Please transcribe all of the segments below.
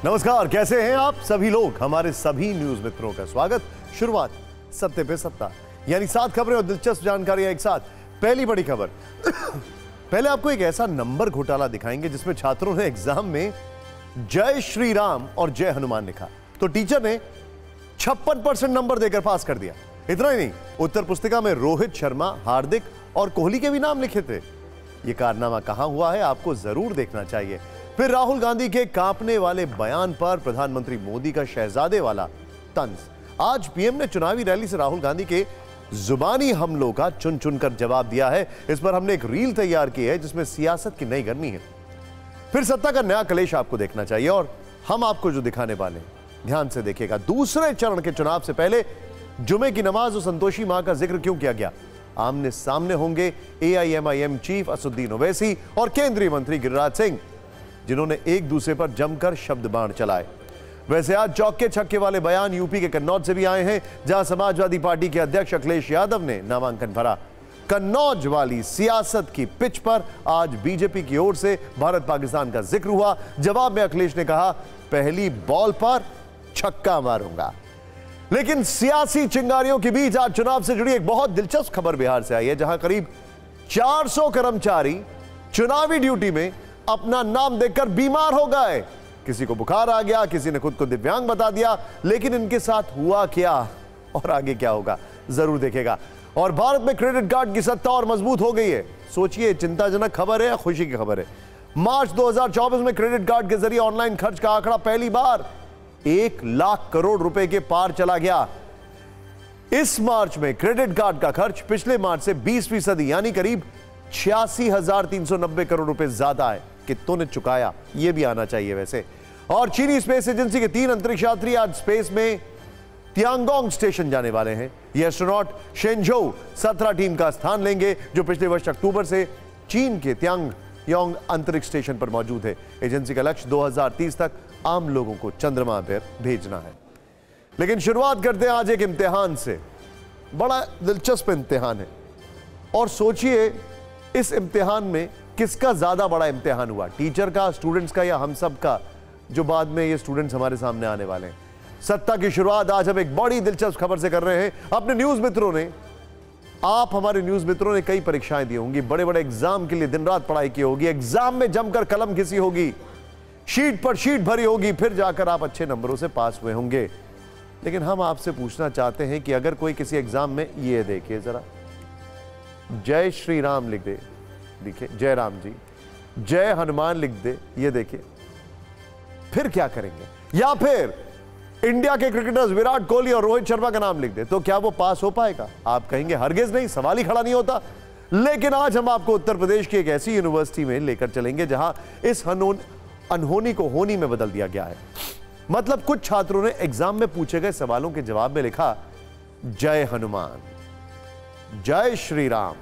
नमस्कार, कैसे हैं आप सभी लोग। हमारे सभी न्यूज मित्रों का स्वागत। शुरुआत सत्ते पे सत्ता, यानी 7 खबरें और दिलचस्प जानकारियां एक साथ। पहली बड़ी खबर पहले आपको एक ऐसा नंबर घोटाला दिखाएंगे जिसमें छात्रों ने एग्जाम में जय श्री राम और जय हनुमान लिखा तो टीचर ने 56% नंबर देकर पास कर दिया। इतना ही नहीं, उत्तर पुस्तिका में रोहित शर्मा, हार्दिक और कोहली के भी नाम लिखे थे। यह कारनामा कहां हुआ है आपको जरूर देखना चाहिए। फिर राहुल गांधी के कांपने वाले बयान पर प्रधानमंत्री मोदी का शहजादे वाला तंज। आज पीएम ने चुनावी रैली से राहुल गांधी के जुबानी हमलों का चुन चुनकर जवाब दिया है। इस पर हमने एक रील तैयार की है जिसमें सियासत की नई गर्मी है। फिर सत्ता का नया कलेश आपको देखना चाहिए और हम आपको जो दिखाने वाले हैं ध्यान से देखिएगा। दूसरे चरण के चुनाव से पहले जुमे की नमाज और संतोषी मां का जिक्र क्यों किया गया। आमने सामने होंगे एआईएमआईएम चीफ असदुद्दीन ओवैसी और केंद्रीय मंत्री गिरिराज सिंह, जिन्होंने एक दूसरे पर जमकर शब्द बाण चलाए। वैसे आज चौके छक्के वाले बयान यूपी के कन्नौज से भी आए हैं, जहां समाजवादी पार्टी के अध्यक्ष अखिलेश यादव ने नामांकन भरा। कन्नौज वाली सियासत की पिच पर आज बीजेपी की ओर से भारत पाकिस्तान का जिक्र हुआ। जवाब में अखिलेश ने कहा, पहली बॉल पर छक्का मारूंगा। लेकिन सियासी चिंगारियों के बीच आज चुनाव से जुड़ी एक बहुत दिलचस्प खबर बिहार से आई है, जहां करीब 400 कर्मचारी चुनावी ड्यूटी में अपना नाम देखकर बीमार हो गए। किसी को बुखार आ गया, किसी ने खुद को दिव्यांग बता दिया। लेकिन इनके साथ हुआ क्या और आगे क्या होगा जरूर देखेगा। और भारत में क्रेडिट कार्ड की सत्ता और मजबूत हो गई है। सोचिए, चिंताजनक खबर है या खुशी की खबर है। मार्च 2024 में क्रेडिट कार्ड के जरिए ऑनलाइन खर्च का आंकड़ा पहली बार 1 लाख करोड़ रुपए के पार चला गया। इस मार्च में क्रेडिट कार्ड का खर्च पिछले मार्च से 20% यानी करीब 86,390 करोड़ रुपए ज्यादा है। कितनों ने चुकाया यह भी आना चाहिए वैसे। और चीनी स्पेस एजेंसी के 3 अंतरिक्ष यात्री आज स्पेस में तियांगोंग स्टेशन जाने वाले हैं। ये एस्ट्रोनॉट शेनझोउ 17 टीम का स्थान लेंगे, जो पिछले वर्ष अक्टूबर से चीन के तियांगयोंग अंतरिक्ष स्टेशन पर मौजूद है। एजेंसी का लक्ष्य 2030 तक आम लोगों को चंद्रमा पर भेजना है। लेकिन शुरुआत करते हैं आज एक इम्तिहान से। बड़ा दिलचस्प इम्तिहान है और सोचिए इस इम्तिहान में किसका ज्यादा बड़ा इम्तिहान हुआ, टीचर का, स्टूडेंट्स का या हम सब का, जो बाद में ये स्टूडेंट्स हमारे सामने आने वाले हैं। सत्ता की शुरुआत आज हम एक बड़ी दिलचस्प खबर से कर रहे हैं। अपने न्यूज मित्रों ने, आप हमारे न्यूज मित्रों ने कई परीक्षाएं दी होंगी, बड़े बड़े एग्जाम के लिए दिन रात पढ़ाई की होगी, एग्जाम में जमकर कलम घिसी होगी, शीट पर शीट भरी होगी, फिर जाकर आप अच्छे नंबरों से पास हुए होंगे। लेकिन हम आपसे पूछना चाहते हैं कि अगर कोई किसी एग्जाम में, ये देखिए जरा, जय श्री राम लिख दे, देखिए जय राम जी, जय हनुमान लिख दे, ये देखिए, फिर क्या करेंगे। या फिर इंडिया के क्रिकेटर्स विराट कोहली और रोहित शर्मा का नाम लिख दे, तो क्या वो पास हो पाएगा। आप कहेंगे हरगिज नहीं, सवाल ही खड़ा नहीं होता। लेकिन आज हम आपको उत्तर प्रदेश की एक ऐसी यूनिवर्सिटी में लेकर चलेंगे जहां इस अनहोनी को होनी में बदल दिया गया है। मतलब कुछ छात्रों ने एग्जाम में पूछे गए सवालों के जवाब में लिखा जय हनुमान, जय श्री राम,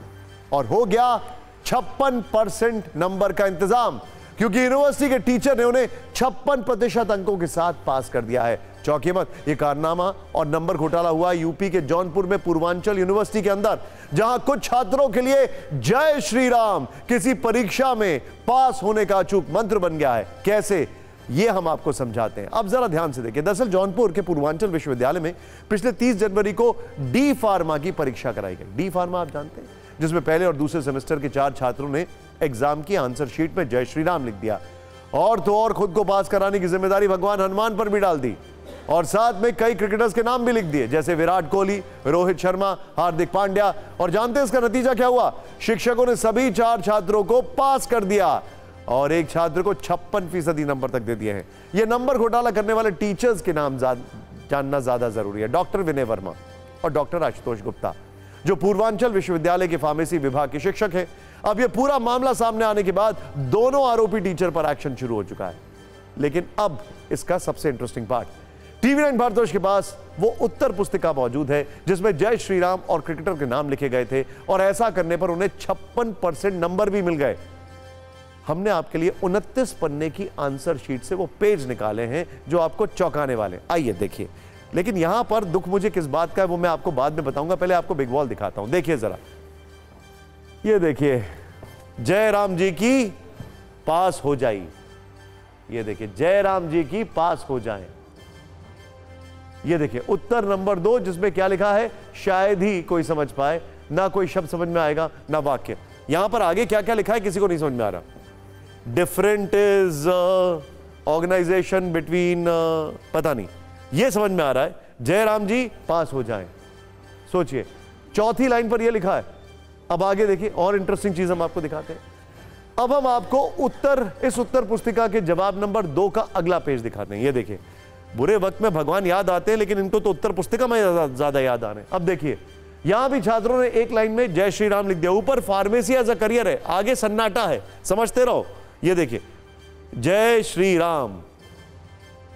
और हो गया 56% नंबर का इंतजाम, क्योंकि यूनिवर्सिटी के टीचर ने उन्हें 56% अंकों के साथ पास कर दिया है। चौंकिए मत, यह कारनामा और नंबर घोटाला हुआ यूपी के जौनपुर में पूर्वांचल यूनिवर्सिटी के अंदर, जहां कुछ छात्रों के लिए जय श्री राम किसी परीक्षा में पास होने का अचूक मंत्र बन गया है। कैसे, ये हम आपको समझाते हैं। अब जरा ध्यान से देखिए। दरअसल जौनपुर के पूर्वांचल विश्वविद्यालय में पिछले 30 जनवरी को डी फार्मा की परीक्षा कराई गई। डी फार्मा आप जानते हैं, जिसमें पहले और दूसरे सेमेस्टर के 4 छात्रों ने एग्जाम की आंसर शीट में जय श्री राम लिख दिया। और तो और खुद को पास कराने की जिम्मेदारी भगवान हनुमान पर भी डाल दी और साथ में कई क्रिकेटर्स के नाम भी लिख दिए, जैसे विराट कोहली, रोहित शर्मा, हार्दिक पांड्या। और जानते हैं इसका नतीजा क्या हुआ? शिक्षकों ने सभी 4 छात्रों को पास कर दिया और एक छात्र को 56% नंबर तक दे दिए हैं। यह नंबर घोटाला करने वाले टीचर्स के नाम जानना ज्यादा जरूरी है। डॉक्टर विनय वर्मा और डॉक्टर आशुतोष गुप्ता, जो पूर्वांचल विश्वविद्यालय के फार्मेसी विभाग के शिक्षक हैं। अब यह पूरा मामला सामने आने के बाद दोनों आरोपी टीचर पर एक्शन शुरू हो चुका है। लेकिन अब इसका सबसे इंटरेस्टिंग पार्ट, टीवी 9 भारतवर्ष के पास वो उत्तर पुस्तिका मौजूद है जिसमें जय श्री राम और क्रिकेटर के नाम लिखे गए थे, और ऐसा करने पर उन्हें 56% नंबर भी मिल गए। हमने आपके लिए 29 पन्ने की आंसर शीट से वो पेज निकाले हैं जो आपको चौंकाने वाले। आइए देखिए। लेकिन यहां पर दुख मुझे किस बात का है वो मैं आपको बाद में बताऊंगा। पहले आपको बिग बॉल दिखाता हूं, देखिए जरा। ये देखिए, जय राम जी की पास हो जाई। ये देखिए, जयराम जी की पास हो जाएं। ये देखिए उत्तर नंबर 2, जिसमें क्या लिखा है शायद ही कोई समझ पाए, ना कोई शब्द समझ में आएगा ना वाक्य। यहां पर आगे क्या क्या लिखा है किसी को नहीं समझ में आ रहा। डिफरेंट इज ऑर्गेनाइजेशन बिटवीन, पता नहीं, ये समझ में आ रहा है जयराम जी पास हो जाएं। सोचिए, चौथी लाइन पर यह लिखा है। अब आगे देखिए, और इंटरेस्टिंग चीज हम आपको दिखाते हैं। अब हम आपको इस उत्तर पुस्तिका के जवाब नंबर 2 का अगला पेज दिखाते हैं। ये देखिए, बुरे वक्त में भगवान याद आते हैं, लेकिन इनको तो उत्तर पुस्तिका में ज्यादा याद आ रहे हैं। अब देखिए, यहां भी छात्रों ने एक लाइन में जय श्री राम लिख दिया। ऊपर फार्मेसी एज अ करियर है, आगे सन्नाटा है, समझते रहो। ये देखिए, जय श्री राम।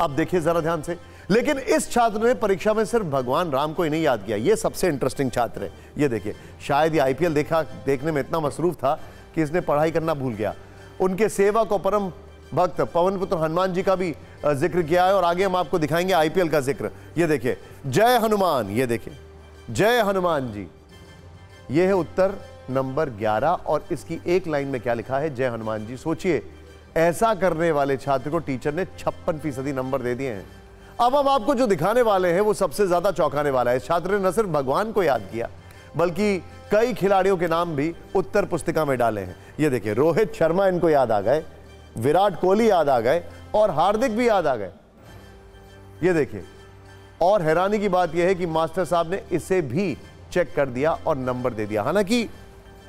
अब देखिए जरा ध्यान से, लेकिन इस छात्र ने परीक्षा में सिर्फ भगवान राम को ही नहीं याद किया। ये सबसे इंटरेस्टिंग छात्र है। ये देखिए, शायद ये आईपीएल देखने में इतना मसरूफ था कि इसने पढ़ाई करना भूल गया। उनके सेवक और परम भक्त पवन पुत्र हनुमान जी का भी जिक्र किया है, और आगे हम आपको दिखाएंगे आईपीएल का जिक्र। ये देखिए, जय हनुमान। ये देखिए, जय हनुमान जी। ये है उत्तर नंबर 11, और इसकी एक लाइन में क्या लिखा है, जय हनुमान जी। सोचिए, ऐसा करने वाले छात्र को टीचर ने 56% नंबर दे दिए हैं। अब हम आपको जो दिखाने वाले हैं वो सबसे ज्यादा चौंकाने वाला है। इस छात्र ने न सिर्फ भगवान को याद किया, बल्कि कई खिलाड़ियों के नाम भी उत्तर पुस्तिका में डाले हैं। ये देखिए, रोहित शर्मा इनको याद आ गए, विराट कोहली याद आ गए, और हार्दिक भी याद आ गए। ये देखिए, और हैरानी की बात यह है कि मास्टर साहब ने इसे भी चेक कर दिया और नंबर दे दिया। हालांकि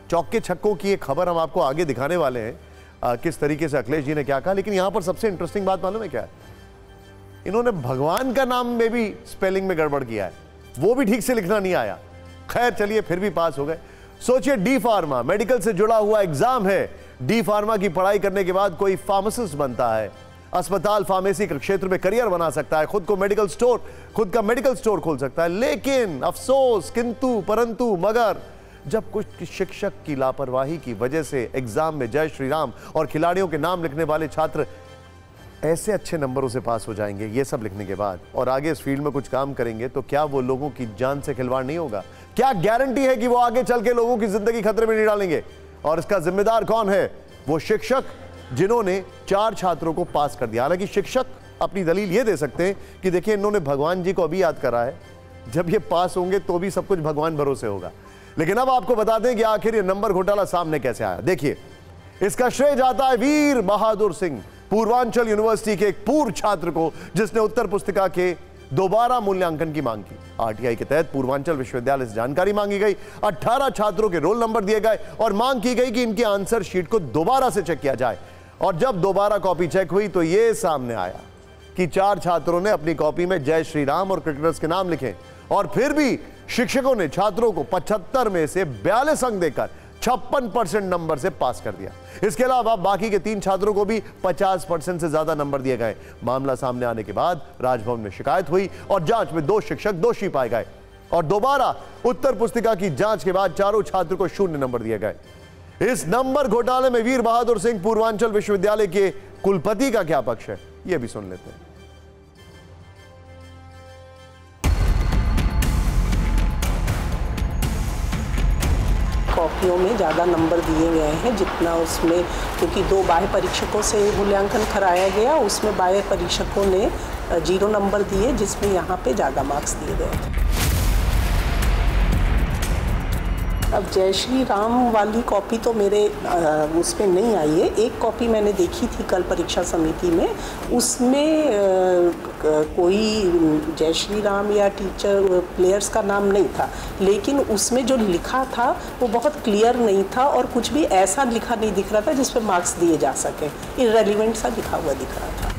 चौके छक्कों की एक खबर हम आपको आगे दिखाने वाले हैं, किस तरीके से अखिलेश जी ने क्या कहा। लेकिन यहां पर सबसे इंटरेस्टिंग बात मालूम है क्या है? इन्होंने भगवान का नाम में भी स्पेलिंग में गड़बड़ किया है, वो भी ठीक से लिखना नहीं आया। खैर चलिए, फिर भी पास हो गए। सोचिए, डी फार्मा मेडिकल से जुड़ा हुआ एग्जाम है। डी फार्मा की पढ़ाई करने के बाद कोई फार्मासिस्ट बनता है, अस्पताल फार्मेसी के क्षेत्र में करियर बना सकता है, खुद का मेडिकल स्टोर खोल सकता है। लेकिन अफसोस, किंतु परंतु मगर, जब कुछ शिक्षक की लापरवाही की वजह से एग्जाम में जय श्री राम और खिलाड़ियों के नाम लिखने वाले छात्र ऐसे अच्छे नंबरों से पास हो जाएंगे, ये सब लिखने के बाद, और आगे इस फील्ड में कुछ काम करेंगे, तो क्या वो लोगों की जान से खिलवाड़ नहीं होगा? क्या गारंटी है कि वो आगे चल के लोगों की जिंदगी खतरे में नहीं डालेंगे? और इसका जिम्मेदार कौन है? वो शिक्षक जिन्होंने 4 छात्रों को पास कर दिया। हालांकि शिक्षक अपनी दलील ये दे सकते हैं कि देखिए, इन्होंने भगवान जी को अभी याद करा है, जब ये पास होंगे तो भी सब कुछ भगवान भरोसे होगा। लेकिन अब आपको बता दें कि आखिर ये नंबर घोटाला सामने कैसे आया। देखिए, इसका श्रेय जाता है वीर बहादुर सिंह, पूर्वांचल यूनिवर्सिटी के एक पूर्व छात्र को, जिसने उत्तर पुस्तिका के दोबारा मूल्यांकन की मांग की। आरटीआई के तहत पूर्वांचल विश्वविद्यालय से जानकारी मांगी गई, 18 छात्रों के रोल नंबर दिए गए और मांग की गई कि इनकी आंसर शीट को दोबारा से चेक किया जाए। और जब दोबारा कॉपी चेक हुई तो यह सामने आया कि 4 छात्रों ने अपनी कॉपी में जय श्री राम और क्रिकेटर्स के नाम लिखे, और फिर भी शिक्षकों ने छात्रों को 75 में से 42 अंक देकर 56% नंबर से पास कर दिया। इसके अलावा बाकी के 3 छात्रों को भी 50% से ज्यादा नंबर दिए गए। मामला सामने आने के बाद राजभवन में शिकायत हुई और जांच में 2 शिक्षक दोषी पाए गए, और दोबारा उत्तर पुस्तिका की जांच के बाद चारों छात्रों को 0 नंबर दिए गए। इस नंबर घोटाले में वीर बहादुर सिंह पूर्वांचल विश्वविद्यालय के कुलपति का क्या पक्ष है, यह भी सुन लेते हैं। कॉपियों में ज़्यादा नंबर दिए गए हैं जितना उसमें, क्योंकि 2 बाह्य परीक्षकों से मूल्यांकन कराया गया, उसमें बाह्य परीक्षकों ने 0 नंबर दिए, जिसमें यहाँ पे ज़्यादा मार्क्स दिए गए थे। अब जय श्री राम वाली कॉपी तो मेरे उसमें नहीं आई है। एक कॉपी मैंने देखी थी कल परीक्षा समिति में, उसमें कोई जय श्री राम या टीचर प्लेयर्स का नाम नहीं था, लेकिन उसमें जो लिखा था वो बहुत क्लियर नहीं था और कुछ भी ऐसा लिखा नहीं दिख रहा था जिस पर मार्क्स दिए जा सके। इररेलेवेंट सा लिखा हुआ दिख रहा था।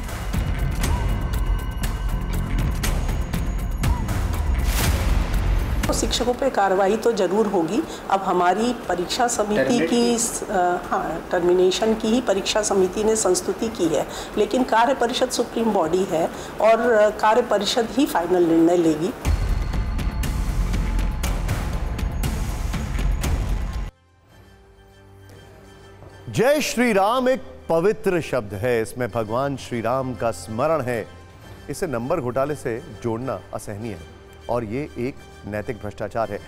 तो शिक्षकों पे कार्रवाई तो जरूर होगी। अब हमारी परीक्षा समिति की टर्मिनेशन की ही परीक्षा समिति ने संस्तुति की है, लेकिन कार्य परिषद सुप्रीम बॉडी है और कार्य परिषद ही फाइनल निर्णय लेगी। जय श्री राम एक पवित्र शब्द है, इसमें भगवान श्री राम का स्मरण है। इसे नंबर घोटाले से जोड़ना असहनीय है और ये एक नैतिक भ्रष्टाचार है।